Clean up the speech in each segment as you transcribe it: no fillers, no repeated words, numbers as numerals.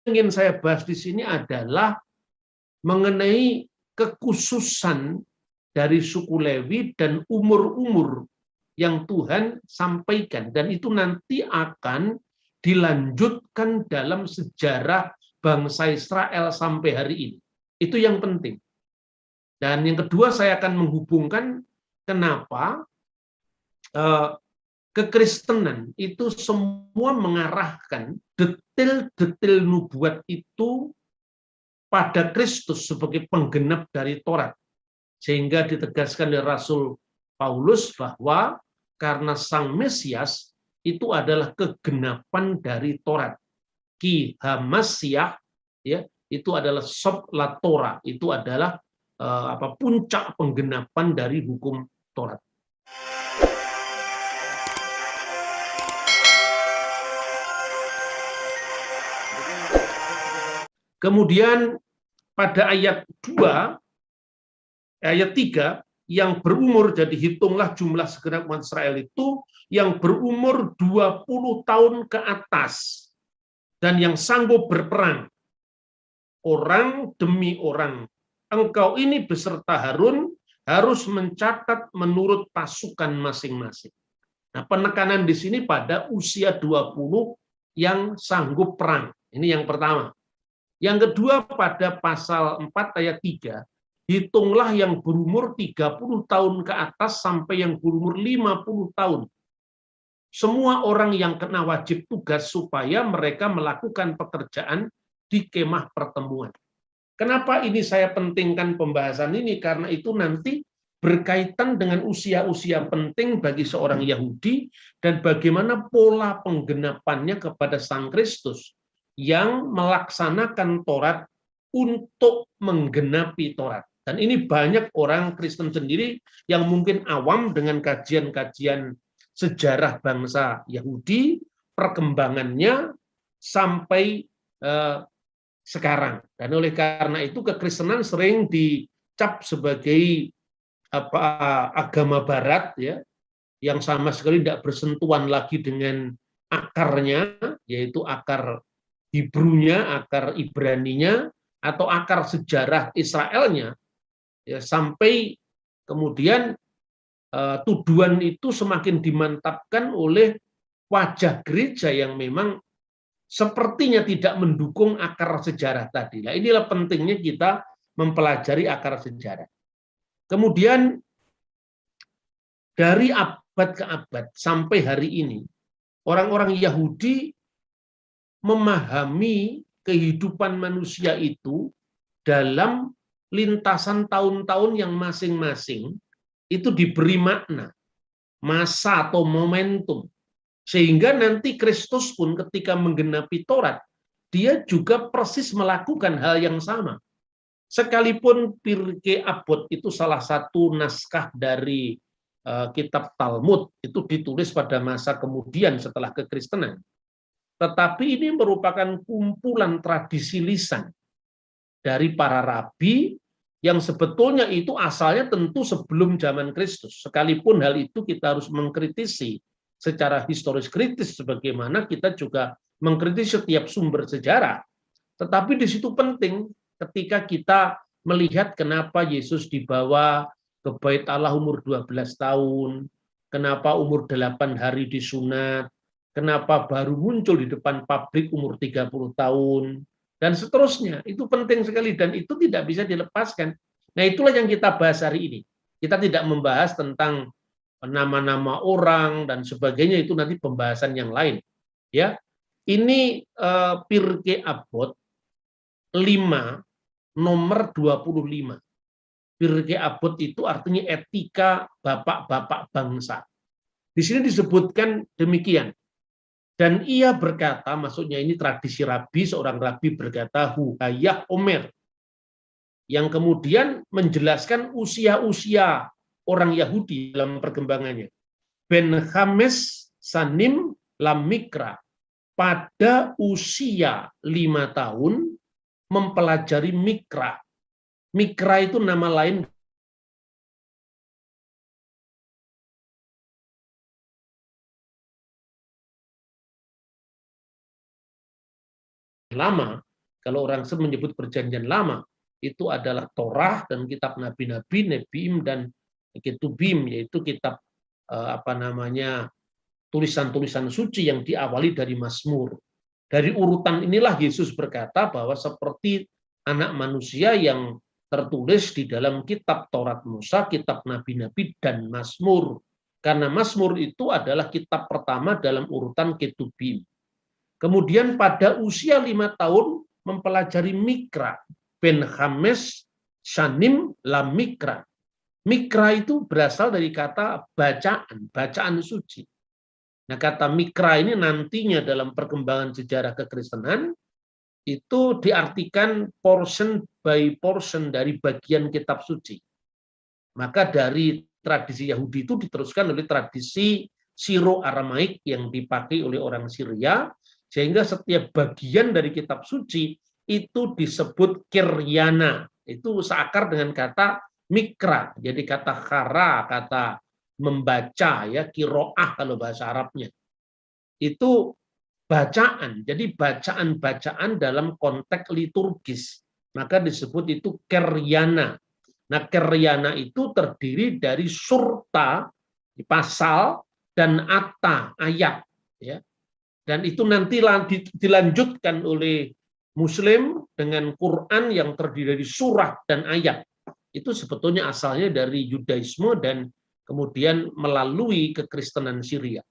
ingin saya bahas di sini adalah mengenai kekhususan dari suku Lewi dan umur-umur yang Tuhan sampaikan, dan itu nanti akan dilanjutkan dalam sejarah bangsa Israel sampai hari ini. Itu yang penting. Dan yang kedua, saya akan menghubungkan kenapa kekristenan itu semua mengarahkan detail-detail nubuat itu pada Kristus sebagai penggenap dari Taurat. Sehingga ditegaskan oleh Rasul Paulus bahwa karena Sang Mesias itu adalah kegenapan dari Taurat. Ki Hamasyah, ya, itu adalah sob la Torah, itu adalah puncak penggenapan dari hukum Taurat. Kemudian pada ayat 2, ayat 3, yang berumur, jadi hitunglah jumlah segenap umat Israel itu yang berumur 20 tahun ke atas dan yang sanggup berperang, orang demi orang. Engkau ini beserta Harun harus mencatat menurut pasukan masing-masing. Nah, penekanan di sini pada usia 20 yang sanggup perang. Ini yang pertama. Yang kedua, pada pasal 4 ayat 3, hitunglah yang berumur 30 tahun ke atas sampai yang berumur 50 tahun. Semua orang yang kena wajib tugas supaya mereka melakukan pekerjaan di kemah pertemuan. Kenapa ini saya pentingkan pembahasan ini? Karena itu nanti berkaitan dengan usia-usia penting bagi seorang Yahudi dan bagaimana pola penggenapannya kepada Sang Kristus yang melaksanakan Taurat untuk menggenapi Taurat. Dan ini banyak orang Kristen sendiri yang mungkin awam dengan kajian-kajian sejarah bangsa Yahudi, perkembangannya sampai sekarang. Dan oleh karena itu kekristenan sering dicap sebagai agama barat, ya, yang sama sekali tidak bersentuhan lagi dengan akarnya, yaitu akar Hebrunya, akar Ibraninya, atau akar sejarah Israelnya, ya, sampai kemudian tuduhan itu semakin dimantapkan oleh wajah gereja yang memang sepertinya tidak mendukung akar sejarah tadi. Nah, inilah pentingnya kita mempelajari akar sejarah. Kemudian dari abad ke abad sampai hari ini, orang-orang Yahudi memahami kehidupan manusia itu dalam lintasan tahun-tahun yang masing-masing itu diberi makna, masa atau momentum. Sehingga nanti Kristus pun ketika menggenapi Taurat, dia juga persis melakukan hal yang sama. Sekalipun Pirkei Avot itu salah satu naskah dari kitab Talmud, itu ditulis pada masa kemudian setelah kekristenan. Tetapi ini merupakan kumpulan tradisi lisan dari para rabi yang sebetulnya itu asalnya tentu sebelum zaman Kristus. Sekalipun hal itu kita harus mengkritisi secara historis kritis, sebagaimana kita juga mengkritisi setiap sumber sejarah. Tetapi di situ penting ketika kita melihat kenapa Yesus dibawa ke Bait Allah umur 12 tahun, kenapa umur 8 hari disunat, kenapa baru muncul di depan pabrik umur 30 tahun, dan seterusnya. Itu penting sekali dan itu tidak bisa dilepaskan. Nah, itulah yang kita bahas hari ini. Kita tidak membahas tentang nama-nama orang dan sebagainya, itu nanti pembahasan yang lain. Ya, ini Pirkei Avot 5 nomor 25. Pirkei Avot itu artinya etika bapak-bapak bangsa. Di sini disebutkan demikian. Dan ia berkata, maksudnya ini tradisi rabi, seorang rabi berkata, Huhayah Omer, yang kemudian menjelaskan usia-usia orang Yahudi dalam perkembangannya. Ben Hames Sanim Lamikra, pada usia 5 tahun mempelajari Mikra. Mikra itu nama lain lama Kalau orang menyebut perjanjian lama, itu adalah Torah dan kitab nabi-nabi, Nebiim dan Ketubim, yaitu kitab tulisan-tulisan suci yang diawali dari Mazmur. Dari urutan inilah Yesus berkata bahwa seperti anak manusia yang tertulis di dalam kitab Taurat Musa, kitab nabi-nabi dan Mazmur. Karena Mazmur itu adalah kitab pertama dalam urutan Ketubim. Kemudian pada usia 5 tahun mempelajari Mikra, Ben Hames Shanim la Mikra. Mikra itu berasal dari kata bacaan suci. Nah, kata Mikra ini nantinya dalam perkembangan sejarah kekristenan itu diartikan portion by portion dari bagian kitab suci. Maka dari tradisi Yahudi itu diteruskan oleh tradisi Siro-Aramaik yang dipakai oleh orang Syria, sehingga setiap bagian dari kitab suci itu disebut kiryana. Itu seakar dengan kata mikra. Jadi kata khara, kata membaca, ya kiroah kalau bahasa Arabnya. Itu bacaan. Jadi bacaan-bacaan dalam konteks liturgis. Maka disebut itu kiryana. Nah, kiryana itu terdiri dari surta, pasal, dan atta, ayat. Ya. Dan itu nanti dilanjutkan oleh Muslim dengan Quran yang terdiri dari surah dan ayat. Itu sebetulnya asalnya dari Yudaisme dan kemudian melalui kekristenan Syria.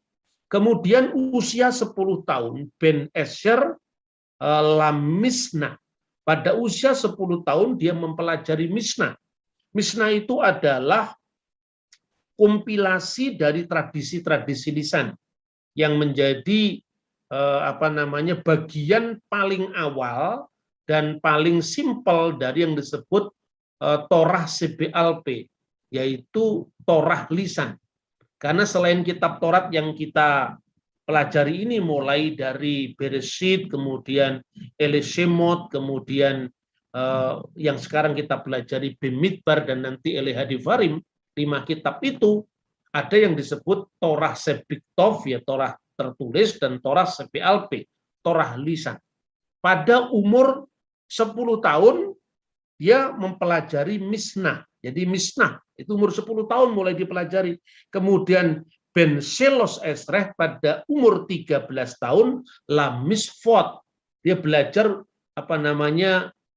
Kemudian usia 10 tahun, Ben Esher Misnah. Pada usia 10 tahun dia mempelajari Misnah. Misnah itu adalah kompilasi dari tradisi-tradisi lisan yang menjadi bagian paling awal dan paling simpel dari yang disebut Torah CBLP, yaitu Torah lisan. Karena selain kitab Taurat yang kita pelajari ini mulai dari Bereshit, kemudian Elishemot, kemudian yang sekarang kita pelajari Bemidbar dan nanti Elehadivarim, 5 kitab itu ada yang disebut Torah Sebiktov, ya Torah tertulis, dan Torah CBLP, Torah lisan. Pada umur 10 tahun dia mempelajari Misnah. Jadi Misnah itu umur 10 tahun mulai dipelajari. Kemudian Ben Selos Esreh pada umur 13 tahun la Misfot. Dia belajar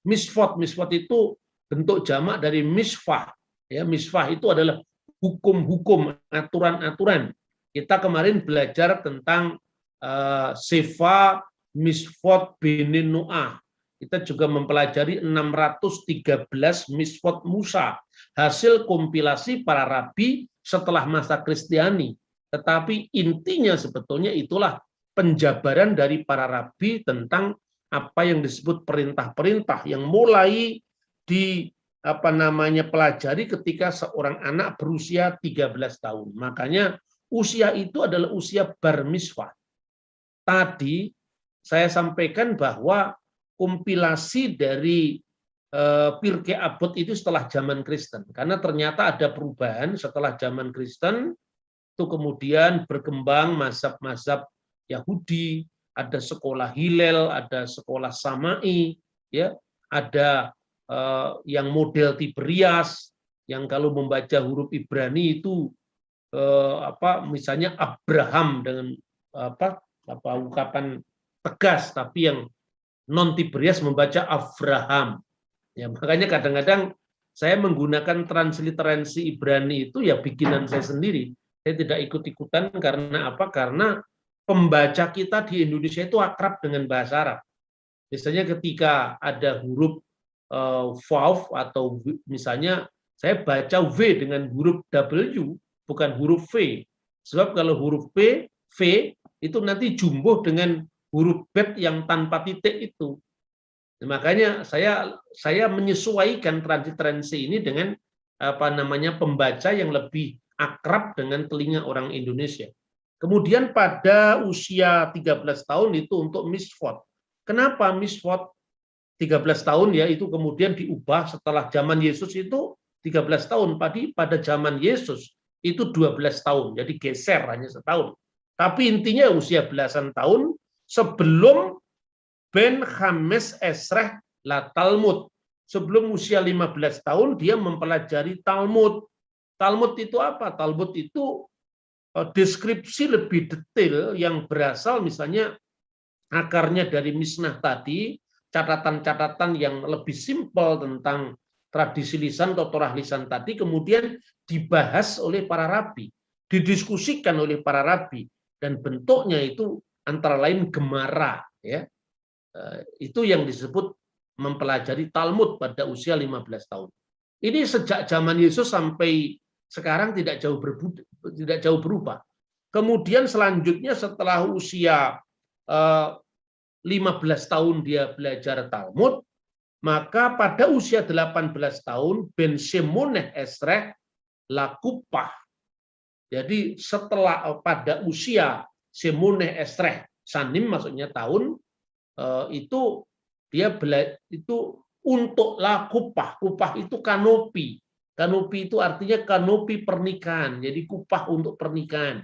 Misfot. Misfot itu bentuk jamak dari misfah. Ya, misfah itu adalah hukum-hukum, aturan-aturan. Kita kemarin belajar tentang Sefa Misfot Binin Noah. Kita juga mempelajari 613 Misfot Musa, hasil kompilasi para rabi setelah masa Kristiani. Tetapi intinya sebetulnya itulah penjabaran dari para rabi tentang apa yang disebut perintah-perintah yang mulai pelajari ketika seorang anak berusia 13 tahun. Makanya usia itu adalah usia bar mitzvah. Tadi saya sampaikan bahwa kompilasi dari Pirkei Avot itu setelah zaman Kristen. Karena ternyata ada perubahan setelah zaman Kristen, itu kemudian berkembang mazhab-mazhab Yahudi, ada sekolah Hillel, ada sekolah Samai, ya, ada yang model Tiberias, yang kalau membaca huruf Ibrani itu misalnya Abraham dengan ungkapan tegas, tapi yang non Tiberias membaca Abraham. Ya, makanya kadang-kadang saya menggunakan transliterasi Ibrani itu ya bikinan saya sendiri. Saya tidak ikut-ikutan karena apa? Karena pembaca kita di Indonesia itu akrab dengan bahasa Arab. Misalnya ketika ada huruf vav atau misalnya saya baca V dengan huruf W, bukan huruf V. Sebab kalau huruf V itu nanti jumbo dengan huruf bet yang tanpa titik itu. Nah, makanya saya menyesuaikan transliterasi ini dengan pembaca yang lebih akrab dengan telinga orang Indonesia. Kemudian pada usia 13 tahun itu untuk misfot. Kenapa misfot 13 tahun ya itu kemudian diubah setelah zaman Yesus itu 13 tahun. Pada zaman Yesus itu 12 tahun. Jadi geser hanya setahun. Tapi intinya usia belasan tahun sebelum Ben Hames Esreh la Talmud. Sebelum usia 15 tahun dia mempelajari Talmud. Talmud itu apa? Talmud itu deskripsi lebih detail yang berasal misalnya akarnya dari Misnah tadi, catatan-catatan yang lebih simpel tentang tradisi lisan atau torah lisan tadi kemudian dibahas oleh para rabi, didiskusikan oleh para rabi, dan bentuknya itu antara lain gemara, ya. Itu yang disebut mempelajari Talmud pada usia 15 tahun. Ini sejak zaman Yesus sampai sekarang tidak jauh berubah. Kemudian selanjutnya setelah usia 15 tahun dia belajar Talmud, maka pada usia 18 tahun Ben Shemoneh Esreh lakupah. Jadi setelah pada usia Shemoneh Esreh sanim maksudnya tahun, itu dia itu untuk kupah. Kupah itu kanopi. Kanopi itu artinya kanopi pernikahan. Jadi kupah untuk pernikahan.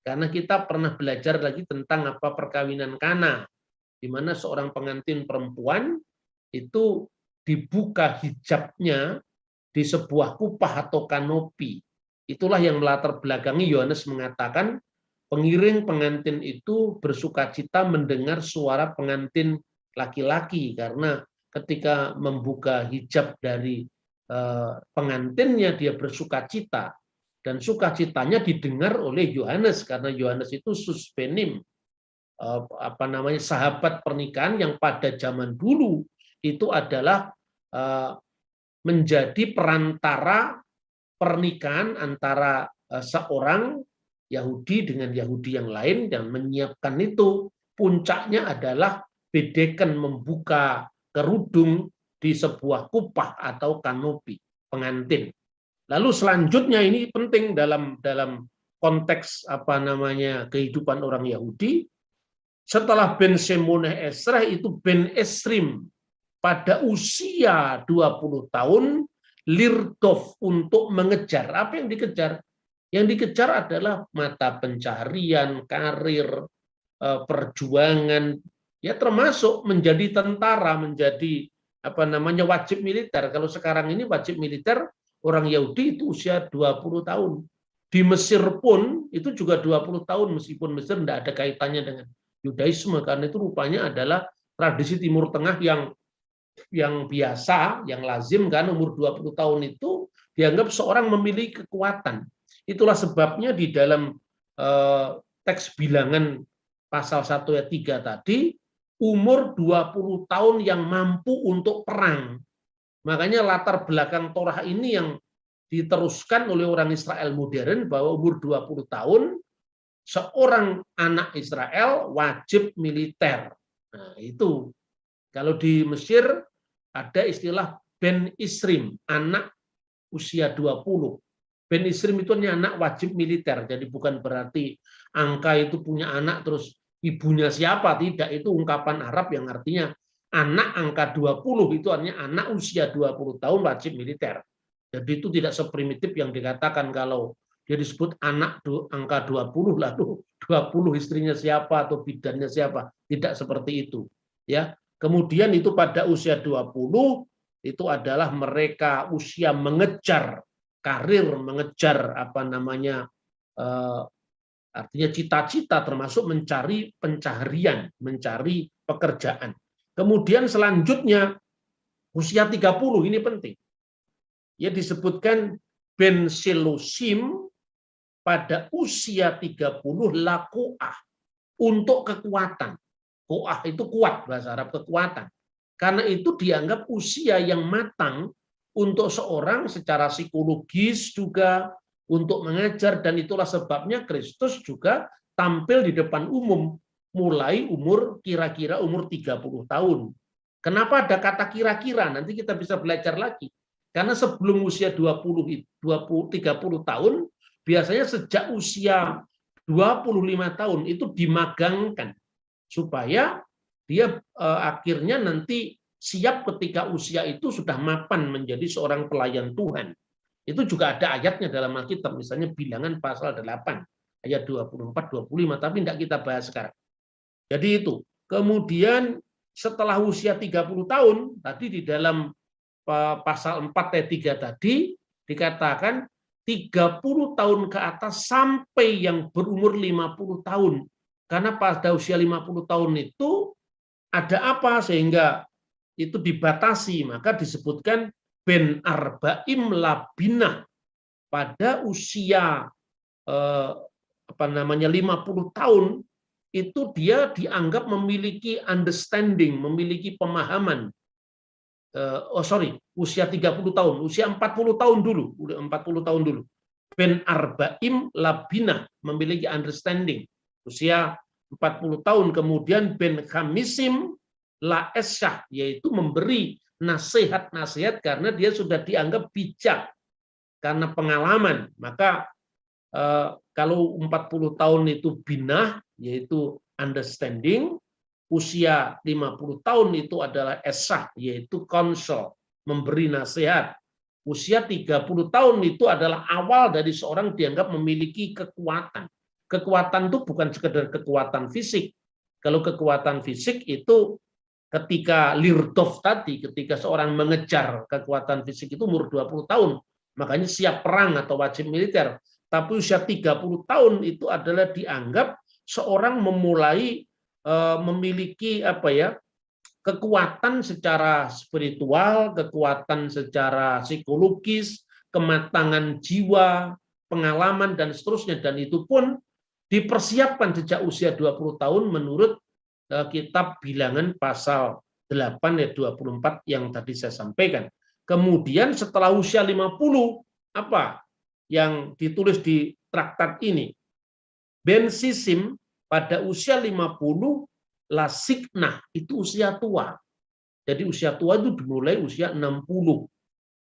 Karena kita pernah belajar lagi tentang apa perkawinan Kana, di mana seorang pengantin perempuan itu dibuka hijabnya di sebuah kupah atau kanopi. Itulah yang melatar belakangi Yohanes mengatakan pengiring pengantin itu bersukacita mendengar suara pengantin laki-laki, karena ketika membuka hijab dari pengantinnya dia bersukacita, dan sukacitanya didengar oleh Yohanes karena Yohanes itu suspenim, sahabat pernikahan yang pada zaman dulu itu adalah menjadi perantara pernikahan antara seorang Yahudi dengan Yahudi yang lain, dan menyiapkan itu puncaknya adalah bedekan membuka kerudung di sebuah kupah atau kanopi pengantin. Lalu selanjutnya ini penting dalam konteks kehidupan orang Yahudi. Setelah Ben Shemoneh Esreh itu Ben Esrim pada usia 20 tahun lirdov untuk mengejar. Apa yang dikejar? Yang dikejar adalah mata pencaharian, karir, perjuangan, ya termasuk menjadi tentara, menjadi wajib militer. Kalau sekarang ini wajib militer orang Yahudi itu usia 20 tahun. Di Mesir pun itu juga 20 tahun, meskipun Mesir tidak ada kaitannya dengan Yudaisme, karena itu rupanya adalah tradisi Timur Tengah yang biasa, yang lazim, kan umur 20 tahun itu dianggap seorang memiliki kekuatan. Itulah sebabnya di dalam teks bilangan pasal 1 ayat 3 tadi, umur 20 tahun yang mampu untuk perang. Makanya latar belakang Torah ini yang diteruskan oleh orang Israel modern, bahwa umur 20 tahun seorang anak Israel wajib militer. Nah, itu. Kalau di Mesir ada istilah Ben Isrim, anak usia 20. Ben Isrim itu hanya anak wajib militer. Jadi bukan berarti angka itu punya anak terus ibunya siapa, tidak. Itu ungkapan Arab yang artinya anak angka 20 itu artinya anak usia 20 tahun wajib militer. Jadi itu tidak seprimitif yang dikatakan kalau dia disebut anak angka 20 lalu 20 istrinya siapa atau bidannya siapa. Tidak seperti itu. Ya. Kemudian itu pada usia 20 itu adalah mereka usia mengejar karir, mengejar artinya cita-cita, termasuk mencari pencaharian, mencari pekerjaan. Kemudian selanjutnya usia 30, ini penting. Ya, disebutkan Ben Shelosim pada usia 30 lakuah untuk kekuatan. Koah itu kuat, bahasa Arab kekuatan. Karena itu dianggap usia yang matang untuk seorang secara psikologis juga untuk mengajar, dan itulah sebabnya Kristus juga tampil di depan umum mulai umur kira-kira umur 30 tahun. Kenapa ada kata kira-kira? Nanti kita bisa belajar lagi. Karena sebelum usia 30 tahun, biasanya sejak usia 25 tahun itu dimagangkan supaya dia akhirnya nanti siap ketika usia itu sudah mapan menjadi seorang pelayan Tuhan. Itu juga ada ayatnya dalam Alkitab, misalnya Bilangan pasal 8 ayat 24-25, tapi tidak kita bahas sekarang. Jadi itu. Kemudian setelah usia 30 tahun, tadi di dalam pasal 4 ayat 3 tadi dikatakan 30 tahun ke atas sampai yang berumur 50 tahun. Karena pada usia 50 tahun itu ada apa sehingga itu dibatasi, maka disebutkan ben arba'im labinah, pada usia 50 tahun itu dia dianggap memiliki understanding, memiliki pemahaman. Usia 30 tahun, usia 40 tahun dulu, udah 40 tahun dulu. Ben arba'im labinah, memiliki understanding. Usia 40 tahun, kemudian ben khamisim la esyah, yaitu memberi nasihat-nasihat karena dia sudah dianggap bijak karena pengalaman. Maka kalau 40 tahun itu binah, yaitu understanding, usia 50 tahun itu adalah esah, yaitu counsel, memberi nasihat. Usia 30 tahun itu adalah awal dari seorang dianggap memiliki kekuatan. Kekuatan itu bukan sekedar kekuatan fisik. Kalau kekuatan fisik itu ketika Lirdov tadi, ketika seorang mengejar kekuatan fisik itu umur 20 tahun, makanya siap perang atau wajib militer. Tapi usia 30 tahun itu adalah dianggap seorang memulai memiliki kekuatan secara spiritual, kekuatan secara psikologis, kematangan jiwa, pengalaman dan seterusnya, dan itu pun dipersiapkan sejak usia 20 tahun menurut kitab Bilangan pasal 8 ayat 24 yang tadi saya sampaikan. Kemudian setelah usia 50, apa yang ditulis di traktat ini? Ben sisim, pada usia 50, lasiknah, itu usia tua. Jadi usia tua itu dimulai usia 60.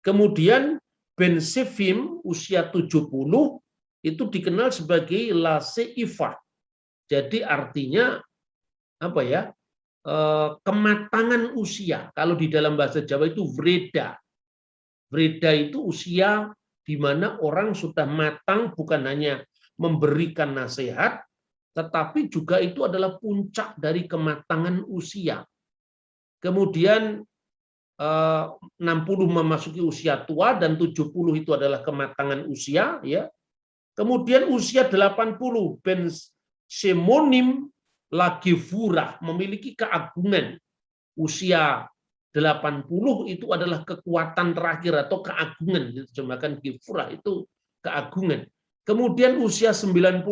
Kemudian ben sifim, usia 70, itu dikenal sebagai laseifah. Jadi artinya kematangan usia. Kalau di dalam bahasa Jawa itu vreda. Vreda itu usia di mana orang sudah matang, bukan hanya memberikan nasihat, tetapi juga itu adalah puncak dari kematangan usia. Kemudian 60 memasuki usia tua dan 70 itu adalah kematangan usia, ya. Kemudian usia 80 ben semonim lagi furah, memiliki keagungan. Usia 80 itu adalah kekuatan terakhir atau keagungan, diterjemahkan gifurah itu keagungan. Kemudian usia 90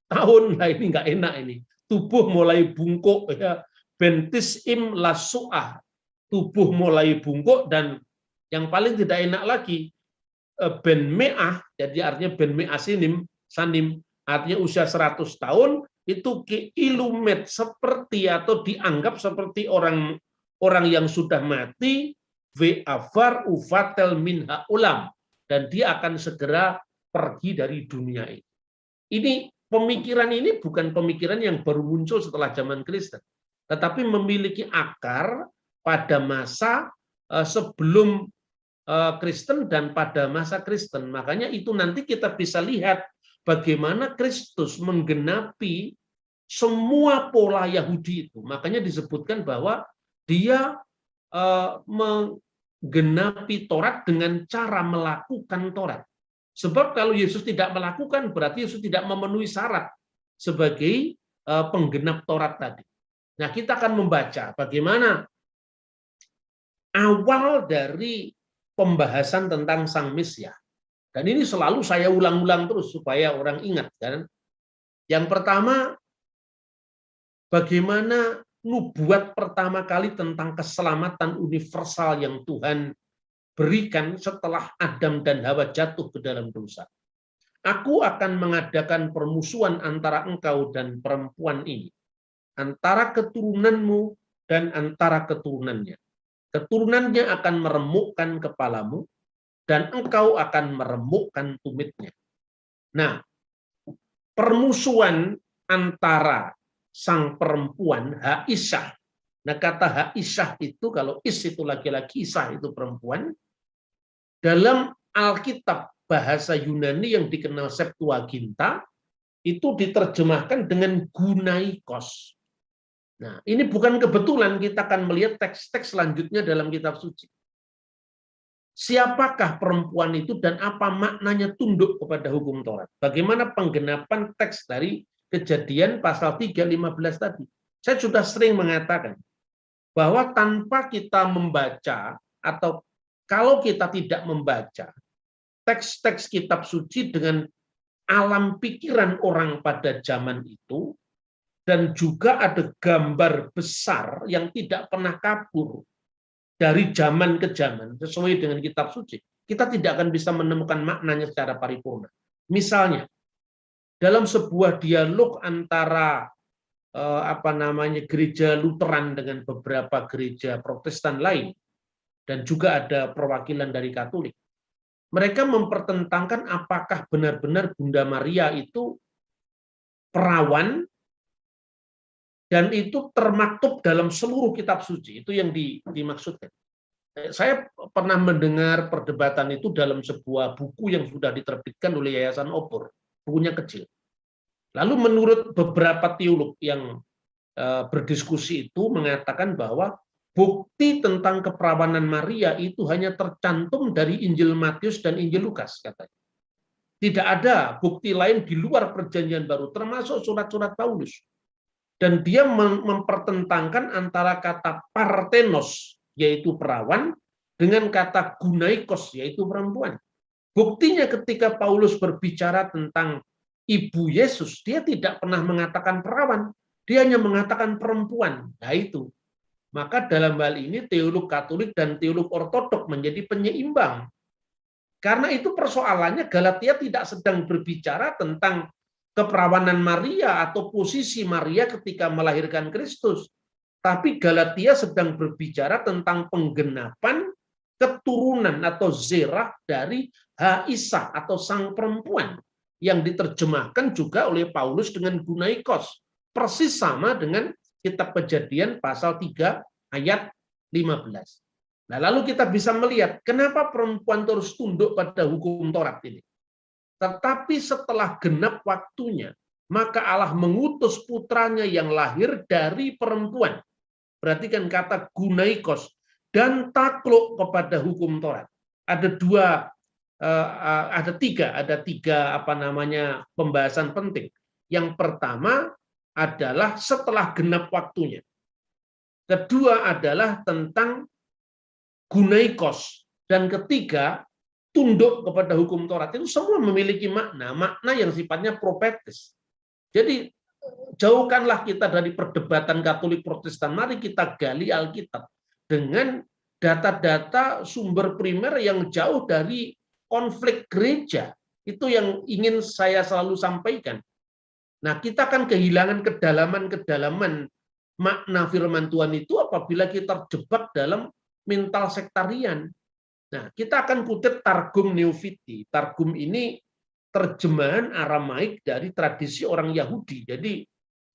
tahun, nah ini nggak enak ini. Tubuh mulai bungkuk, ya. Bentis im lasu'ah, tubuh mulai bungkuk, dan yang paling tidak enak lagi, ben me'ah, jadi artinya ben me'ah sanim, artinya usia 100 tahun, itu keilumet, seperti atau dianggap seperti orang yang sudah mati, ve'afar ufatel minha ulam, dan dia akan segera pergi dari dunia ini. Pemikiran ini bukan pemikiran yang baru muncul setelah zaman Kristen, tetapi memiliki akar pada masa sebelum Kristen dan pada masa Kristen. Makanya itu nanti kita bisa lihat bagaimana Kristus menggenapi semua pola Yahudi itu. Makanya disebutkan bahwa dia menggenapi Taurat dengan cara melakukan Taurat. Sebab kalau Yesus tidak melakukan, berarti Yesus tidak memenuhi syarat sebagai penggenap Taurat tadi. Nah, kita akan membaca bagaimana awal dari pembahasan tentang Sang Mesias. Dan ini selalu saya ulang-ulang terus supaya orang ingat, kan? Yang pertama, bagaimana nubuat pertama kali tentang keselamatan universal yang Tuhan berikan setelah Adam dan Hawa jatuh ke dalam dosa. Aku akan mengadakan permusuhan antara engkau dan perempuan ini, antara keturunanmu dan antara keturunannya. Keturunannya akan meremukkan kepalamu, dan engkau akan meremukkan tumitnya. Nah, permusuhan antara sang perempuan, Haisyah. Nah, kata Haisyah itu, kalau is itu laki-laki, Isah itu perempuan. Dalam Alkitab bahasa Yunani yang dikenal Septuaginta, itu diterjemahkan dengan gunaikos. Nah, ini bukan kebetulan kita akan melihat teks-teks selanjutnya dalam kitab suci. Siapakah perempuan itu dan apa maknanya tunduk kepada hukum Taurat? Bagaimana penggenapan teks dari Kejadian pasal 3:15 tadi? Saya sudah sering mengatakan bahwa tanpa kita membaca atau kalau kita tidak membaca teks-teks kitab suci dengan alam pikiran orang pada zaman itu, dan juga ada gambar besar yang tidak pernah kabur dari zaman ke zaman sesuai dengan kitab suci, kita tidak akan bisa menemukan maknanya secara paripurna. Misalnya, dalam sebuah dialog antara gereja Lutheran dengan beberapa gereja Protestan lain, dan juga ada perwakilan dari Katolik, mereka mempertentangkan apakah benar-benar Bunda Maria itu perawan, dan itu termaktub dalam seluruh kitab suci. Itu yang dimaksudkan. Saya pernah mendengar perdebatan itu dalam sebuah buku yang sudah diterbitkan oleh Yayasan Obor, bukunya kecil. Lalu menurut beberapa teolog yang berdiskusi itu mengatakan bahwa bukti tentang keperawanan Maria itu hanya tercantum dari Injil Matius dan Injil Lukas, katanya. Tidak ada bukti lain di luar Perjanjian Baru, termasuk surat-surat Paulus. Dan dia mempertentangkan antara kata parthenos, yaitu perawan, dengan kata gunaikos, yaitu perempuan. Buktinya ketika Paulus berbicara tentang ibu Yesus, dia tidak pernah mengatakan perawan, dia hanya mengatakan perempuan. Nah itu. Maka dalam hal ini teolog Katolik dan teolog Ortodok menjadi penyeimbang. Karena itu persoalannya Galatia tidak sedang berbicara tentang keperawanan Maria atau posisi Maria ketika melahirkan Kristus. Tapi Galatia sedang berbicara tentang penggenapan keturunan atau zerah dari Isa atau sang perempuan, yang diterjemahkan juga oleh Paulus dengan gunaikos. Persis sama dengan kitab Kejadian pasal 3 ayat 15. Nah, lalu kita bisa melihat kenapa perempuan terus tunduk pada hukum Taurat ini. Tetapi setelah genap waktunya, maka Allah mengutus putranya yang lahir dari perempuan. Perhatikan kata gunaikos, dan takluk kepada hukum Taurat. Ada tiga pembahasan penting. Yang pertama adalah setelah genap waktunya. Kedua adalah tentang gunaikos, dan ketiga tunduk kepada hukum Taurat. Itu semua memiliki makna yang sifatnya profetis. Jadi jauhkanlah kita dari perdebatan Katolik Protestan. Mari kita gali Alkitab dengan data-data sumber primer yang jauh dari konflik gereja. Itu yang ingin saya selalu sampaikan. Nah, kita akan kehilangan kedalaman makna firman Tuhan itu apabila kita terjebak dalam mental sektarian. Nah, kita akan kutip Targum Neofiti. Targum ini terjemahan Aramaik dari tradisi orang Yahudi. Jadi,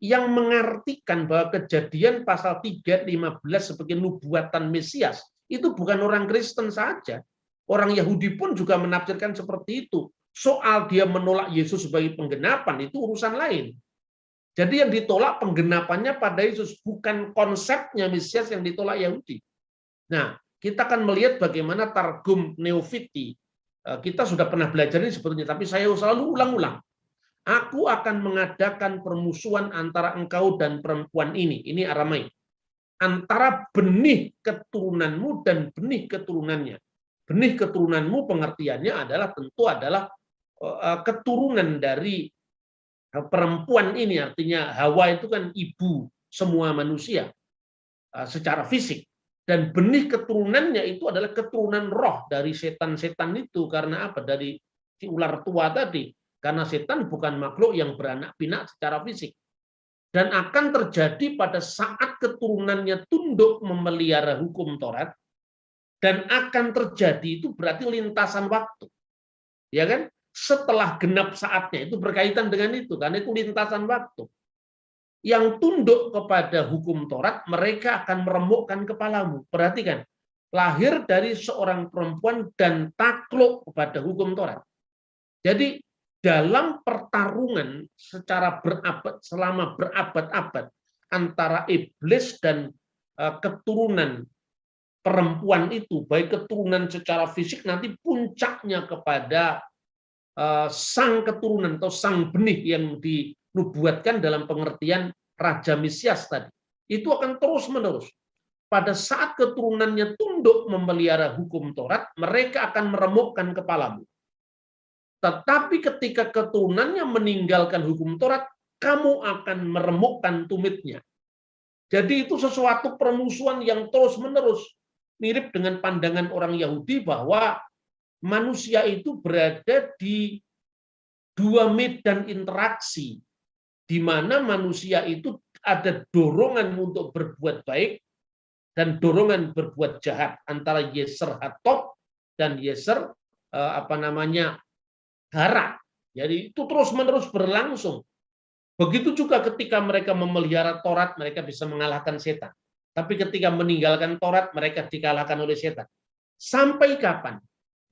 yang mengartikan bahwa Kejadian pasal 3:15 sebagai nubuatan Mesias, itu bukan orang Kristen saja. Orang Yahudi pun juga menafsirkan seperti itu. Soal dia menolak Yesus sebagai penggenapan, itu urusan lain. Jadi yang ditolak penggenapannya pada Yesus, bukan konsepnya Mesias yang ditolak Yahudi. Nah, kita akan melihat bagaimana Targum Neofiti. Kita sudah pernah belajar ini sebetulnya, tapi saya selalu ulang-ulang. Aku akan mengadakan permusuhan antara engkau dan perempuan ini Aramaik. Antara benih keturunanmu dan benih keturunannya. Benih keturunanmu pengertiannya adalah tentu adalah keturunan dari perempuan ini, artinya Hawa itu kan ibu semua manusia secara fisik. Dan benih keturunannya itu adalah keturunan roh dari setan-setan itu. Karena apa? Dari si ular tua tadi. Karena setan bukan makhluk yang beranak pinak secara fisik. Dan akan terjadi pada saat keturunannya tunduk memelihara hukum Taurat. Dan akan terjadi itu berarti lintasan waktu. Ya kan? Setelah genap saatnya, itu berkaitan dengan itu. Karena itu lintasan waktu. Yang tunduk kepada hukum Taurat, mereka akan meremukkan kepalamu. Perhatikan, lahir dari seorang perempuan dan takluk kepada hukum Taurat. Jadi dalam pertarungan secara selama berabad-abad antara iblis dan keturunan perempuan itu, baik keturunan secara fisik nanti puncaknya kepada sang keturunan atau sang benih yang dinubuatkan dalam pengertian Raja Mesias tadi. Itu akan terus-menerus. Pada saat keturunannya tunduk memelihara hukum Taurat, mereka akan meremukkan kepalamu. Tetapi ketika keturunannya meninggalkan hukum Taurat, kamu akan meremukkan tumitnya. Jadi itu sesuatu permusuhan yang terus-menerus. Mirip dengan pandangan orang Yahudi bahwa manusia itu berada di dua medan interaksi, di mana manusia itu ada dorongan untuk berbuat baik dan dorongan berbuat jahat antara Yeser Hatop dan Yeser Hara. Jadi itu terus-menerus berlangsung. Begitu juga ketika mereka memelihara Taurat, mereka bisa mengalahkan setan. Tapi ketika meninggalkan Taurat, mereka dikalahkan oleh setan. Sampai kapan?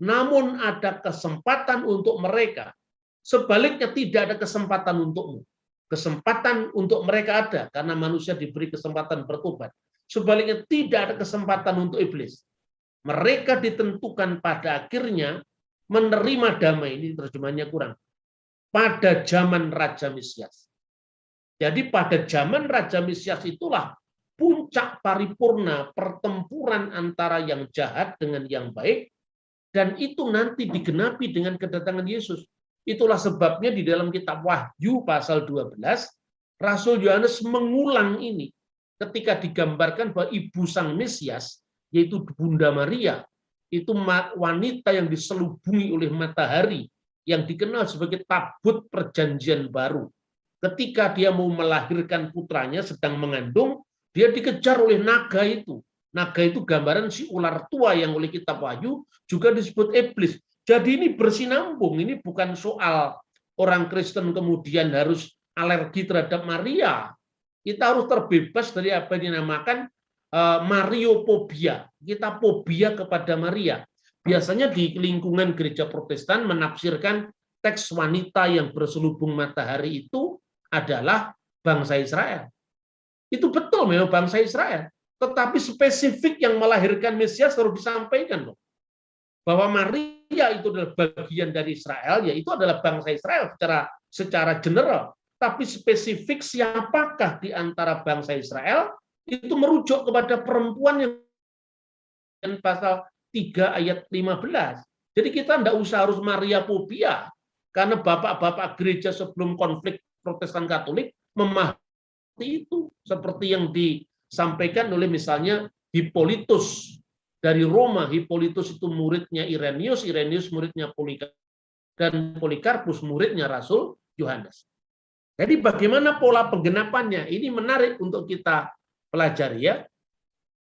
Namun ada kesempatan untuk mereka. Sebaliknya tidak ada kesempatan untukmu. Kesempatan untuk mereka ada, karena manusia diberi kesempatan bertobat. Sebaliknya tidak ada kesempatan untuk iblis. Mereka ditentukan pada akhirnya menerima damai, ini terjemahannya kurang, pada zaman Raja Mesias. Jadi pada zaman Raja Mesias itulah puncak paripurna pertempuran antara yang jahat dengan yang baik, dan itu nanti digenapi dengan kedatangan Yesus. Itulah sebabnya di dalam kitab Wahyu pasal 12, Rasul Yohanes mengulang ini ketika digambarkan bahwa ibu sang Mesias, yaitu Bunda Maria, itu wanita yang diselubungi oleh matahari, yang dikenal sebagai tabut perjanjian baru. Ketika dia mau melahirkan putranya, sedang mengandung, dia dikejar oleh naga itu. Naga itu gambaran si ular tua yang oleh kitab Wahyu juga disebut iblis. Jadi ini bersinambung, ini bukan soal orang Kristen kemudian harus alergi terhadap Maria. Kita harus terbebas dari apa yang dinamakan Mariofobia. Kita fobia kepada Maria. Biasanya di lingkungan gereja Protestan menafsirkan teks wanita yang berselubung matahari itu adalah bangsa Israel. Itu betul memang bangsa Israel. Tetapi spesifik yang melahirkan Mesias harus disampaikan loh. Bahwa Maria itu adalah bagian dari Israel, yaitu adalah bangsa Israel secara general. Tapi spesifik siapakah di antara bangsa Israel, itu merujuk kepada perempuan yang pasal 3 ayat 15. Jadi kita tidak usah harus Mariafobia, karena bapak-bapak gereja sebelum konflik Protestan Katolik memahami itu, seperti yang disampaikan oleh misalnya Hippolytus dari Roma. Hippolytus itu muridnya Irenaeus, Irenaeus muridnya Polikarpus, dan Polikarpus muridnya Rasul Yohanes. Jadi bagaimana pola penggenapannya? Ini menarik untuk kita pelajari ya.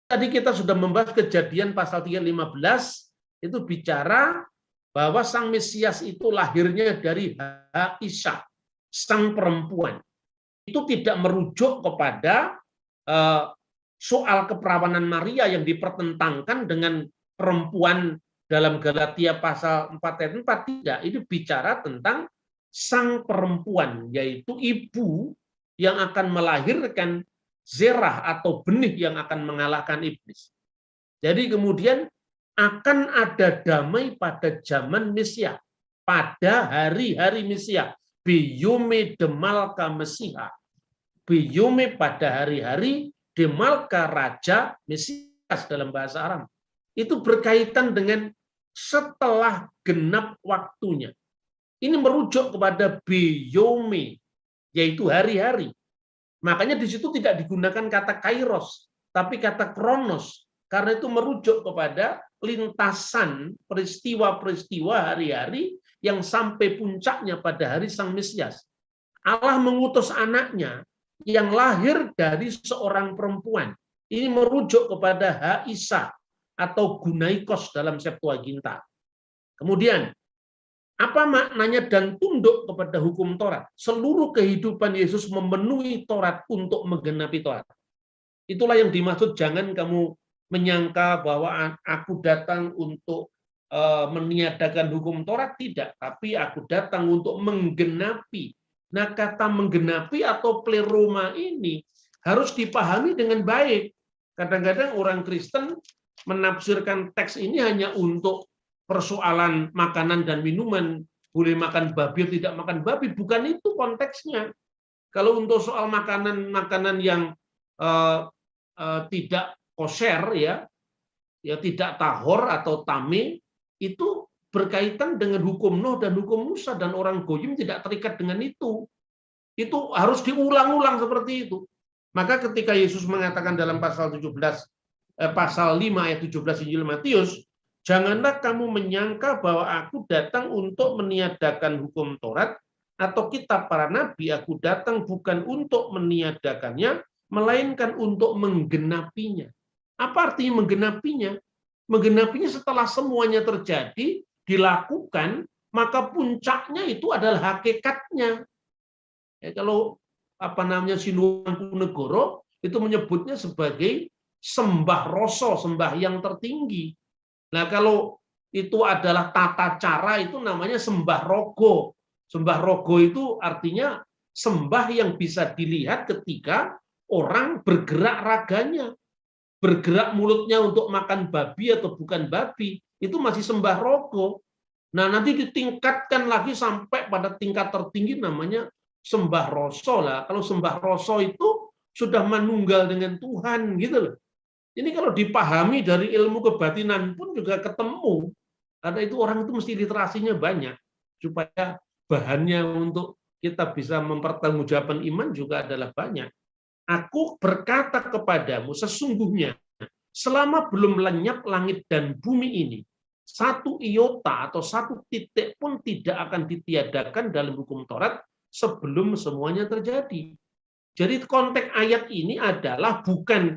Tadi kita sudah membahas Kejadian pasal 3:15, itu bicara bahwa Sang Mesias itu lahirnya dari Aisyah, sang perempuan. Itu tidak merujuk kepada soal keperawanan Maria yang dipertentangkan dengan perempuan dalam Galatia pasal 4 ayat 4. Tidak, ini bicara tentang sang perempuan, yaitu ibu yang akan melahirkan zerah atau benih yang akan mengalahkan iblis. Jadi kemudian akan ada damai pada zaman Mesia, pada hari-hari Mesia. Biyume demalka Mesiha. Biyume pada hari-hari demalka Raja Mesias dalam bahasa Aram. Itu berkaitan dengan setelah genap waktunya. Ini merujuk kepada biyome, yaitu hari-hari. Makanya di situ tidak digunakan kata kairos, tapi kata kronos, karena itu merujuk kepada lintasan peristiwa-peristiwa hari-hari yang sampai puncaknya pada hari Sang Mesias. Allah mengutus anaknya yang lahir dari seorang perempuan. Ini merujuk kepada Haisa atau Gunaikos dalam Septuaginta. Kemudian, apa maknanya dan tunduk kepada hukum Taurat? Seluruh kehidupan Yesus memenuhi Taurat untuk menggenapi Taurat. Itulah yang dimaksud, jangan kamu menyangka bahwa aku datang untuk meniadakan hukum Taurat, tidak. Tapi aku datang untuk menggenapi. Nah, kata menggenapi atau pleroma ini harus dipahami dengan baik. Kadang-kadang orang Kristen menafsirkan teks ini hanya untuk persoalan makanan dan minuman, boleh makan babi atau tidak makan babi, bukan itu konteksnya. Kalau untuk soal makanan yang tidak kosher, ya tidak tahor atau tame, itu berkaitan dengan hukum Nuh dan hukum Musa, dan orang Goyim tidak terikat dengan itu. Itu harus diulang-ulang seperti itu. Maka ketika Yesus mengatakan dalam pasal 5 ayat 17 Injil Matius, janganlah kamu menyangka bahwa aku datang untuk meniadakan hukum Taurat atau kitab para nabi. Aku datang bukan untuk meniadakannya, melainkan untuk menggenapinya. Apa artinya menggenapinya? Menggenapinya setelah semuanya terjadi, dilakukan, maka puncaknya itu adalah hakikatnya. Ya, kalau Sinuwun Ponegoro itu menyebutnya sebagai sembah rasa, sembah yang tertinggi. Nah, kalau itu adalah tata cara, itu namanya sembah rogo. Sembah rogo itu artinya sembah yang bisa dilihat ketika orang bergerak raganya, bergerak mulutnya untuk makan babi atau bukan babi, itu masih sembah rogo. Nah, nanti ditingkatkan lagi sampai pada tingkat tertinggi namanya sembah rasa lah. Kalau sembah rasa itu sudah manunggal dengan Tuhan, gitu loh. Ini kalau dipahami dari ilmu kebatinan pun juga ketemu. Karena itu orang itu mesti literasinya banyak, supaya bahannya untuk kita bisa mempertanggungjawabkan iman juga adalah banyak. Aku berkata kepadamu, sesungguhnya selama belum lenyap langit dan bumi ini, satu iota atau satu titik pun tidak akan ditiadakan dalam hukum Taurat sebelum semuanya terjadi. Jadi konteks ayat ini adalah bukan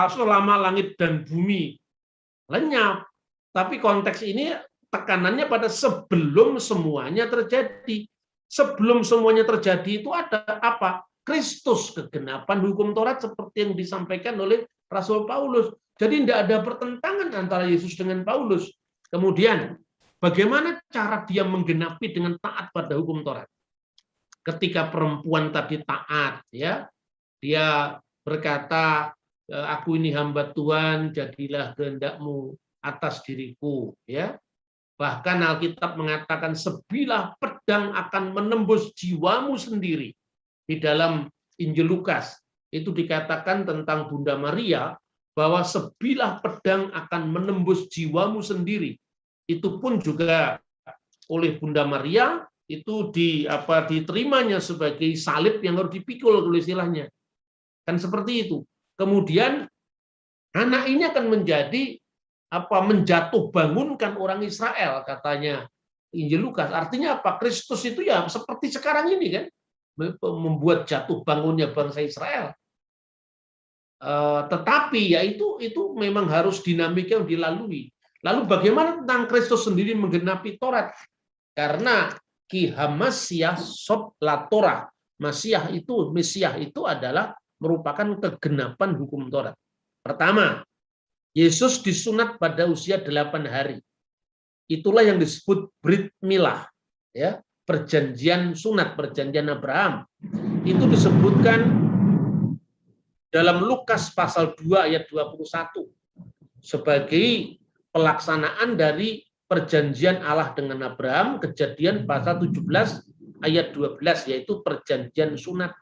selama langit dan bumi lenyap, tapi konteks ini tekanannya pada sebelum semuanya terjadi. Sebelum semuanya terjadi itu ada apa? Kristus, kegenapan hukum Taurat seperti yang disampaikan oleh Rasul Paulus. Jadi tidak ada pertentangan antara Yesus dengan Paulus. Kemudian, bagaimana cara dia menggenapi dengan taat pada hukum Taurat? Ketika perempuan tadi taat, ya, dia berkata, aku ini hamba Tuhan, jadilah kehendak-Mu atas diriku, ya. Bahkan Alkitab mengatakan sebilah pedang akan menembus jiwamu sendiri. Di dalam Injil Lukas itu dikatakan tentang Bunda Maria bahwa sebilah pedang akan menembus jiwamu sendiri. Itu pun juga oleh Bunda Maria itu diterimanya sebagai salib yang harus dipikul, kalau istilahnya. Kan seperti itu. Kemudian anak ini akan menjadi menjatuh bangunkan orang Israel, katanya Injil Lukas. Artinya apa? Kristus itu ya seperti sekarang ini kan, membuat jatuh bangunnya bangsa Israel. Tetapi ya itu memang harus dinamika yang dilalui. Lalu bagaimana tentang Kristus sendiri menggenapi Taurat? Karena Ki Hamasiah Sob la Torah. Mesiah itu adalah merupakan kegenapan hukum Taurat. Pertama, Yesus disunat pada usia 8 hari. Itulah yang disebut Brit Milah, ya, perjanjian sunat, perjanjian Abraham. Itu disebutkan dalam Lukas pasal 2 ayat 21 sebagai pelaksanaan dari perjanjian Allah dengan Abraham, Kejadian pasal 17 ayat 12, yaitu perjanjian sunat.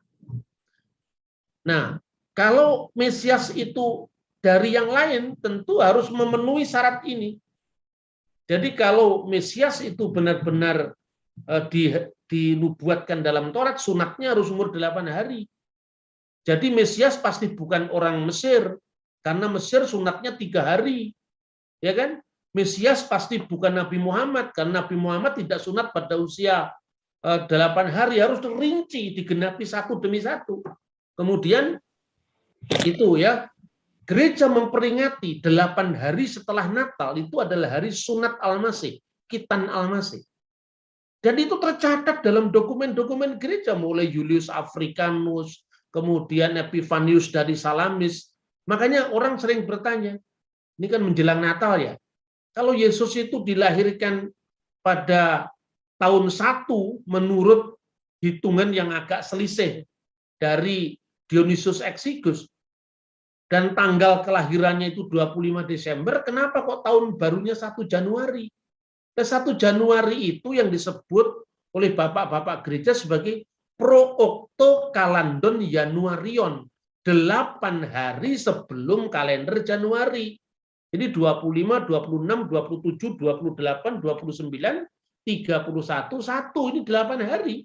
Nah, kalau Mesias itu dari yang lain, tentu harus memenuhi syarat ini. Jadi kalau Mesias itu benar-benar dinubuatkan dalam Taurat, sunatnya harus umur 8 hari. Jadi Mesias pasti bukan orang Mesir, karena Mesir sunatnya 3 hari. Ya kan? Mesias pasti bukan Nabi Muhammad, karena Nabi Muhammad tidak sunat pada usia 8 hari, harus rinci, digenapi satu demi satu. Kemudian itu ya, gereja memperingati 8 hari setelah Natal, itu adalah hari sunat Al-Masih, Khitan Al-Masih. Dan itu tercatat dalam dokumen-dokumen gereja, mulai Julius Africanus, kemudian Epifanius dari Salamis. Makanya orang sering bertanya, ini kan menjelang Natal ya, kalau Yesus itu dilahirkan pada tahun 1 menurut hitungan yang agak selisih dari Dionysius Exigus, dan tanggal kelahirannya itu 25 Desember, kenapa kok tahun barunya 1 Januari? 1 Januari itu yang disebut oleh bapak-bapak gereja sebagai Prooctocalandon Januarion, 8 hari sebelum kalender Januari. Jadi 25, 26, 27, 28, 29, 31, 1, ini 8 hari.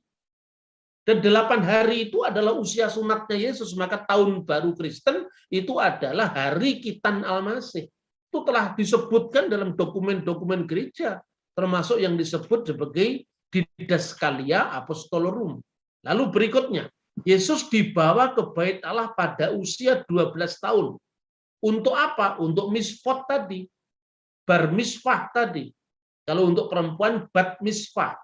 Dan 8 hari itu adalah usia sunatnya Yesus, maka tahun baru Kristen itu adalah hari Kitan Almasih. Itu telah disebutkan dalam dokumen-dokumen gereja, termasuk yang disebut sebagai Didaskalia Apostolorum. Lalu berikutnya, Yesus dibawa ke Bait Allah pada usia 12 tahun. Untuk apa? Untuk misfot tadi, bar misfah tadi. Kalau untuk perempuan, bat misfah.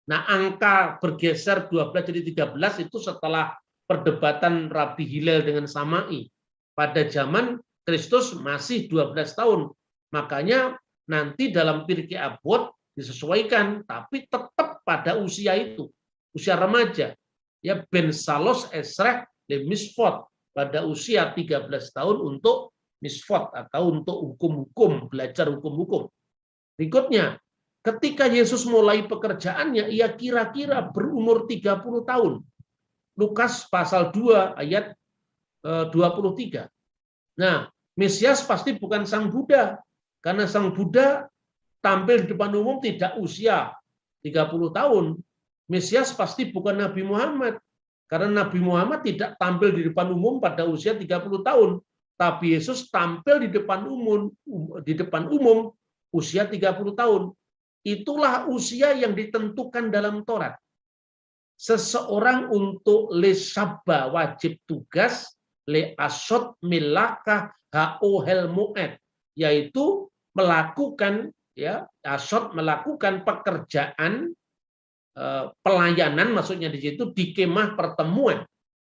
Nah, angka bergeser 12 jadi 13 itu setelah perdebatan Rabi Hillel dengan Sama'i. Pada zaman Kristus masih 12 tahun. Makanya nanti dalam Pirkei Avot disesuaikan, tapi tetap pada usia itu, usia remaja. Ya, ben salos esrek le misfot, pada usia 13 tahun untuk misfot atau untuk hukum-hukum, belajar hukum-hukum. Berikutnya, ketika Yesus mulai pekerjaannya, ia kira-kira berumur 30 tahun. Lukas pasal 2 ayat 23. Nah, Mesias pasti bukan Sang Buddha, karena Sang Buddha tampil di depan umum tidak usia 30 tahun. Mesias pasti bukan Nabi Muhammad, karena Nabi Muhammad tidak tampil di depan umum pada usia 30 tahun. Tapi Yesus tampil di depan umum usia 30 tahun. Itulah usia yang ditentukan dalam Taurat. Seseorang untuk le sabba wajib tugas, le asot milaka haohel mu'ed, yaitu melakukan, ya, asot melakukan pekerjaan pelayanan, maksudnya di situ di kemah pertemuan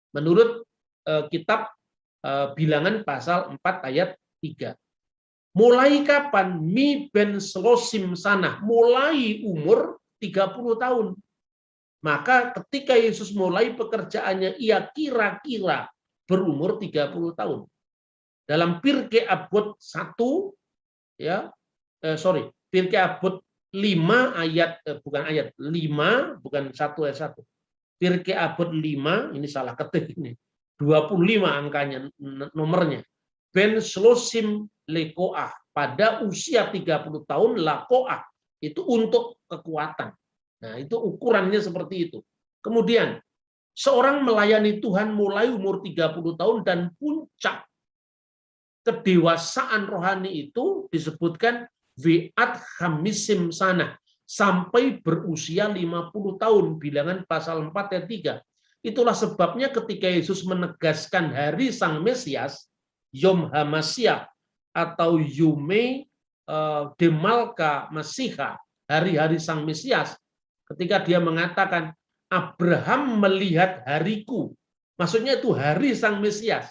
menurut kitab Bilangan pasal 4 ayat 3. Mulai kapan? Mi ben selosim sanah, mulai umur 30 tahun. Maka ketika Yesus mulai pekerjaannya, ia kira-kira berumur 30 tahun. Dalam Pirkei Avot 1, ya, Pirkei Avot 5 ayat, bukan ayat, 5, bukan 1 ayat 1. Pirkei Avot 5, ini salah ketik ini, 25 angkanya, nomornya. Ben selosim lekoah, pada usia 30 tahun lakoah, itu untuk kekuatan. Nah, itu ukurannya seperti itu. Kemudian, seorang melayani Tuhan mulai umur 30 tahun dan puncak kedewasaan rohani itu disebutkan Vi'at Hamisim Sana, sampai berusia 50 tahun, Bilangan pasal 4 ayat 3. Itulah sebabnya ketika Yesus menegaskan hari Sang Mesias, Yom HaMasyiach atau Yume Demalka Masiha, hari-hari Sang Mesias, ketika dia mengatakan Abraham melihat hariku, maksudnya itu hari Sang Mesias,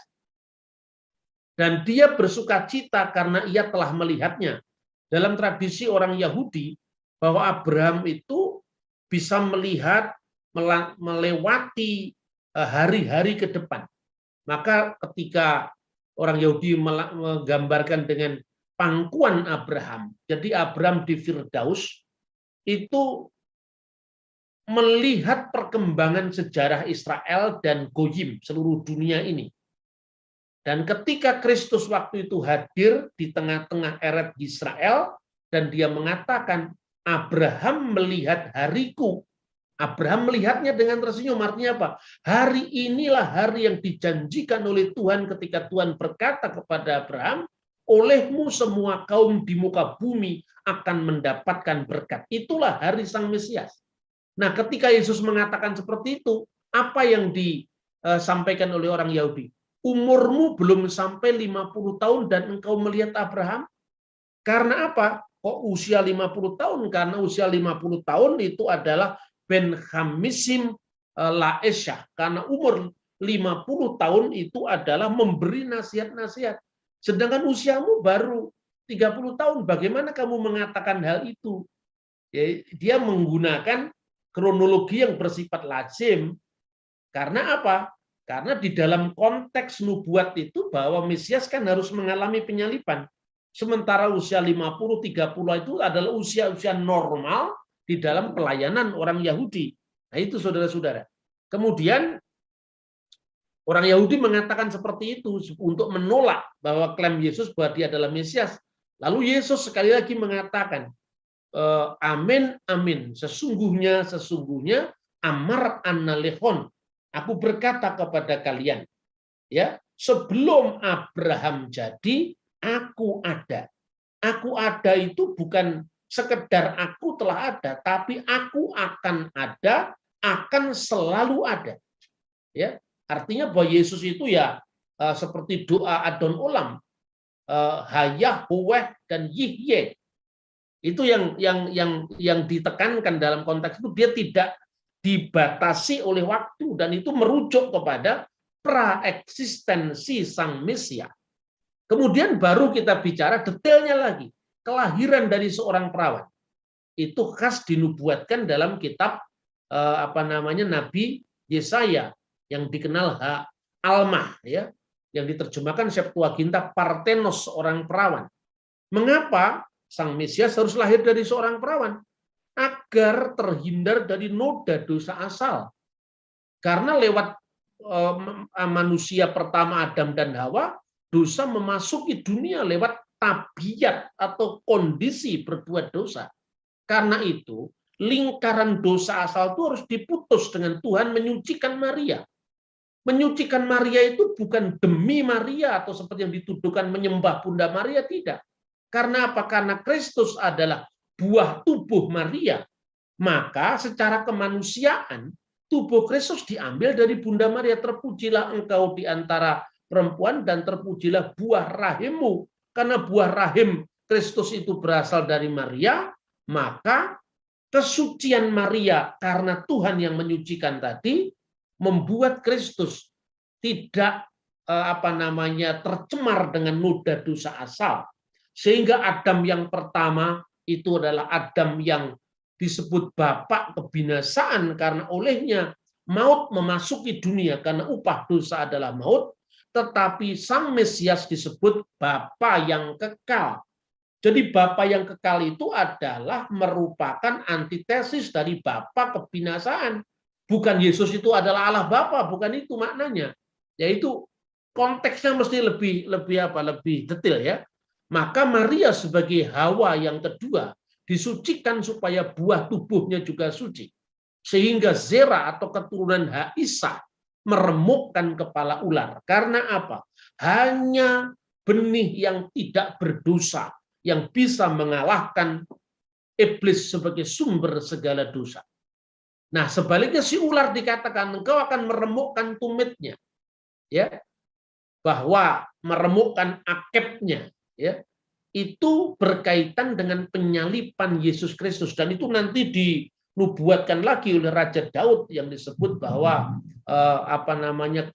dan dia bersuka cita karena ia telah melihatnya. Dalam tradisi orang Yahudi, bahwa Abraham itu bisa melihat melewati hari-hari ke depan. Maka ketika orang Yahudi menggambarkan dengan pangkuan Abraham, jadi Abraham di Firdaus itu melihat perkembangan sejarah Israel dan Goyim, seluruh dunia ini. Dan ketika Kristus waktu itu hadir di tengah-tengah eret Israel, dan dia mengatakan, Abraham melihat hariku. Abraham melihatnya dengan tersenyum. Artinya apa? Hari inilah hari yang dijanjikan oleh Tuhan ketika Tuhan berkata kepada Abraham, olehmu semua kaum di muka bumi akan mendapatkan berkat. Itulah hari Sang Mesias. Nah, ketika Yesus mengatakan seperti itu, apa yang disampaikan oleh orang Yahudi? Umurmu belum sampai 50 tahun dan engkau melihat Abraham? Karena apa? Kok usia 50 tahun? Karena usia 50 tahun itu adalah Ben Hamisim Laesyah. Karena umur 50 tahun itu adalah memberi nasihat-nasihat. Sedangkan usiamu baru 30 tahun. Bagaimana kamu mengatakan hal itu? Ya, dia menggunakan kronologi yang bersifat lazim. Karena apa? Karena di dalam konteks nubuat itu bahwa Mesias kan harus mengalami penyaliban. Sementara usia 50, 30 itu adalah usia-usia normal di dalam pelayanan orang Yahudi. Nah itu saudara-saudara. Kemudian orang Yahudi mengatakan seperti itu untuk menolak bahwa klaim Yesus bahwa dia adalah Mesias. Lalu Yesus sekali lagi mengatakan, amin, amin. Sesungguhnya amar analehon. Aku berkata kepada kalian, ya, sebelum Abraham jadi, aku ada. Aku ada itu bukan sekedar aku telah ada, tapi aku akan ada, akan selalu ada. Ya, artinya bahwa Yesus itu ya seperti doa Adon Olam, Hayah, Huweh, dan Yihye. Itu yang ditekankan dalam konteks itu, dia tidak dibatasi oleh waktu, dan itu merujuk kepada praeksistensi Sang Mesias. Kemudian baru kita bicara detailnya lagi, kelahiran dari seorang perawan. Itu khas dinubuatkan dalam kitab Nabi Yesaya yang dikenal Almah, ya, yang diterjemahkan Septuaginta Parthenos, seorang perawan. Mengapa Sang Mesias harus lahir dari seorang perawan? Agar terhindar dari noda dosa asal. Karena lewat manusia pertama Adam dan Hawa, dosa memasuki dunia lewat tabiat atau kondisi berbuat dosa. Karena itu, lingkaran dosa asal itu harus diputus dengan Tuhan menyucikan Maria. Menyucikan Maria itu bukan demi Maria atau seperti yang dituduhkan menyembah Bunda Maria, tidak. Karena apa? Karena Kristus adalah buah tubuh Maria, maka secara kemanusiaan tubuh Kristus diambil dari Bunda Maria. Terpujilah engkau di antara perempuan dan terpujilah buah rahimmu. Karena buah rahim Kristus itu berasal dari Maria, maka kesucian Maria karena Tuhan yang menyucikan tadi membuat Kristus tidak tercemar dengan noda dosa asal. Sehingga Adam yang pertama itu adalah Adam yang disebut bapak kebinasaan, karena olehnya maut memasuki dunia karena upah dosa adalah maut. Tetapi Sang Mesias disebut bapa yang kekal. Jadi bapa yang kekal itu adalah merupakan antitesis dari bapa kebinasaan. Bukan Yesus itu adalah Allah Bapa, bukan itu maknanya. Yaitu konteksnya mesti lebih detail, ya. Maka Maria sebagai Hawa yang kedua disucikan supaya buah tubuhnya juga suci. Sehingga zera atau keturunan Isa meremukkan kepala ular. Karena apa? Hanya benih yang tidak berdosa yang bisa mengalahkan iblis sebagai sumber segala dosa. Nah, sebaliknya si ular dikatakan engkau akan meremukkan tumitnya, ya, bahwa meremukkan akebnya, ya, itu berkaitan dengan penyalipan Yesus Kristus, dan itu nanti dinubuatkan lagi oleh Raja Daud yang disebut bahwa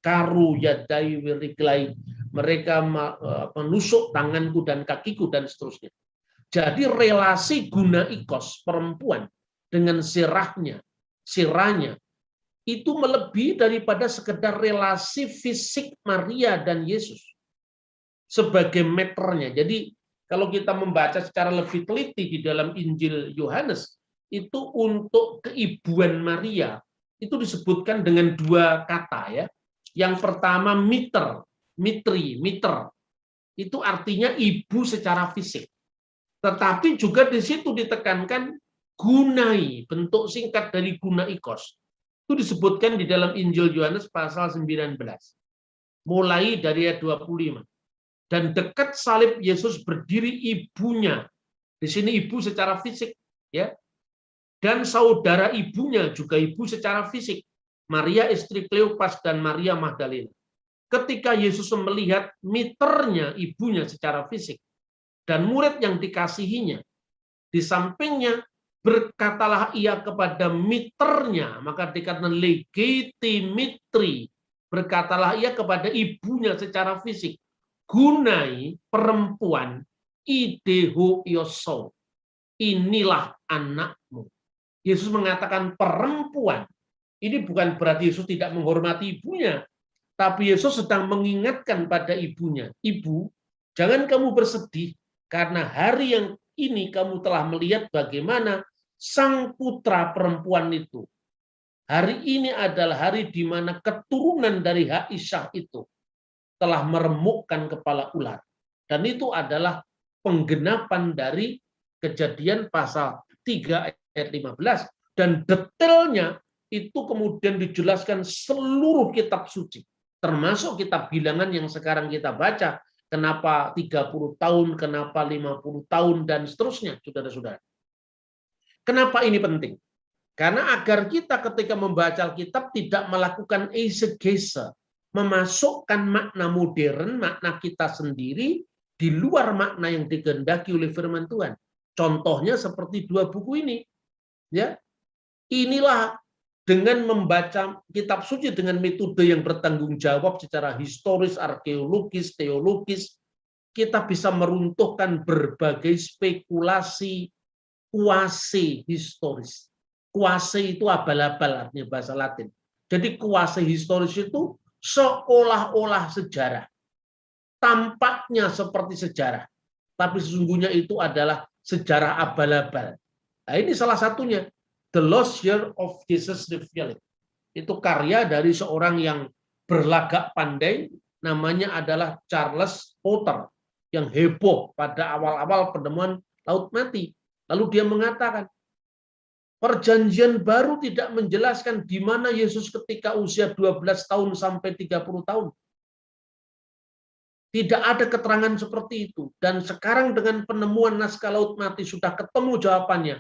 karu yadai wiriglai, mereka menusuk tanganku dan kakiku dan seterusnya. Jadi relasi gunaikos perempuan dengan sirahnya itu melebihi daripada sekedar relasi fisik Maria dan Yesus sebagai meternya. Jadi kalau kita membaca secara lebih teliti di dalam Injil Yohanes, itu untuk keibuan Maria itu disebutkan dengan dua kata, ya. Yang pertama miter. Itu artinya ibu secara fisik. Tetapi juga di situ ditekankan gunai, bentuk singkat dari gunaikos. Itu disebutkan di dalam Injil Yohanes pasal 19. Mulai dari ayat 25. Dan dekat salib Yesus berdiri ibunya. Di sini ibu secara fisik, ya. Dan saudara ibunya juga ibu secara fisik, Maria istri Kleopas dan Maria Magdalena. Ketika Yesus melihat miternya ibunya secara fisik dan murid yang dikasihinya di sampingnya, berkatalah ia kepada miternya, maka dikatakan legitimitri, berkatalah ia kepada ibunya secara fisik, gunai perempuan, ideho yoso, inilah anakmu. Yesus mengatakan perempuan. Ini bukan berarti Yesus tidak menghormati ibunya, Tapi Yesus sedang mengingatkan pada ibunya, "Ibu, jangan kamu bersedih, karena hari yang ini kamu telah melihat bagaimana sang putra perempuan itu. Hari ini adalah hari di mana keturunan dari Ishak itu telah meremukkan kepala ular." Dan itu adalah penggenapan dari Kejadian pasal 3 ayat 15. Dan detailnya itu kemudian dijelaskan seluruh kitab suci. Termasuk kitab Bilangan yang sekarang kita baca. Kenapa 30 tahun, kenapa 50 tahun, dan seterusnya, saudara-saudara. Kenapa ini penting? Karena agar kita ketika membaca Alkitab tidak melakukan eisegese, memasukkan makna modern, makna kita sendiri, di luar makna yang dikehendaki oleh firman Tuhan. Contohnya seperti dua buku ini. Ya, inilah dengan membaca kitab suci dengan metode yang bertanggung jawab secara historis, arkeologis, teologis, kita bisa meruntuhkan berbagai spekulasi kuase historis. Kuase itu abal-abal artinya bahasa Latin. Jadi kuase historis itu seolah-olah sejarah. Tampaknya seperti sejarah, tapi sesungguhnya itu adalah sejarah abal-abal. Nah, ini salah satunya. The Lost Year of Jesus Revealed. Itu karya dari seorang yang berlagak pandai, namanya adalah Charles Potter, yang heboh pada awal-awal penemuan Laut Mati. Lalu dia mengatakan, Perjanjian Baru tidak menjelaskan di mana Yesus ketika usia 12 tahun sampai 30 tahun. Tidak ada keterangan seperti itu. Dan sekarang dengan penemuan naskah Laut Mati sudah ketemu jawabannya.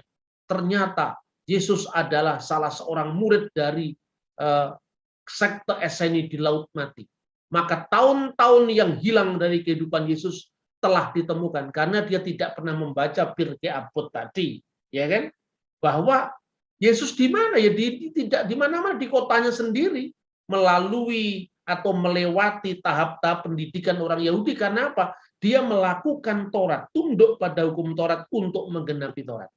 Ternyata Yesus adalah salah seorang murid dari sekte Eseni di Laut Mati. Maka tahun-tahun yang hilang dari kehidupan Yesus telah ditemukan karena dia tidak pernah membaca Pirkei Avot tadi, ya kan? Bahwa Yesus di mana ya? Tidak di mana-mana, di kotanya sendiri, melalui atau melewati tahap-tahap pendidikan orang Yahudi. Karena apa? Dia melakukan Taurat, tunduk pada hukum Taurat untuk menggenapi Taurat.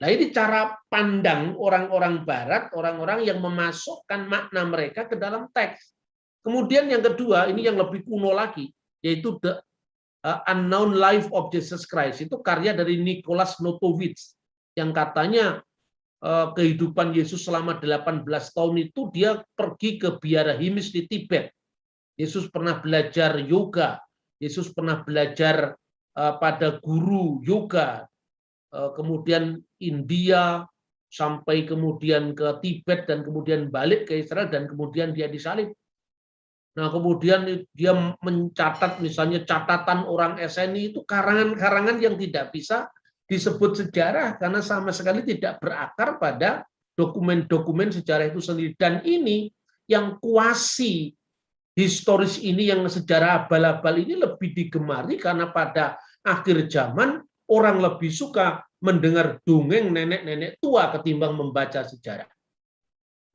Nah, ini cara pandang orang-orang Barat, orang-orang yang memasukkan makna mereka ke dalam teks. Kemudian yang kedua, ini yang lebih kuno lagi, yaitu The Unknown Life of Jesus Christ. Itu karya dari Nicholas Notowitz, yang katanya kehidupan Yesus selama 18 tahun itu dia pergi ke biara Himis di Tibet. Yesus pernah belajar yoga, Yesus pernah belajar pada guru yoga, kemudian India, sampai kemudian ke Tibet, dan kemudian balik ke Israel, dan kemudian dia disalib. Nah, kemudian dia mencatat misalnya catatan orang Eseni itu karangan-karangan yang tidak bisa disebut sejarah karena sama sekali tidak berakar pada dokumen-dokumen sejarah itu sendiri. Dan ini yang kuasi historis ini, yang sejarah abal-abal ini lebih digemari karena pada akhir zaman orang lebih suka mendengar dongeng nenek-nenek tua ketimbang membaca sejarah.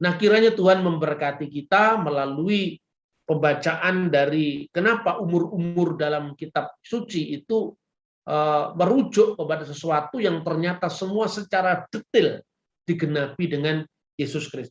Nah, kiranya Tuhan memberkati kita melalui pembacaan dari kenapa umur-umur dalam kitab suci itu merujuk kepada sesuatu yang ternyata semua secara detail digenapi dengan Yesus Kristus.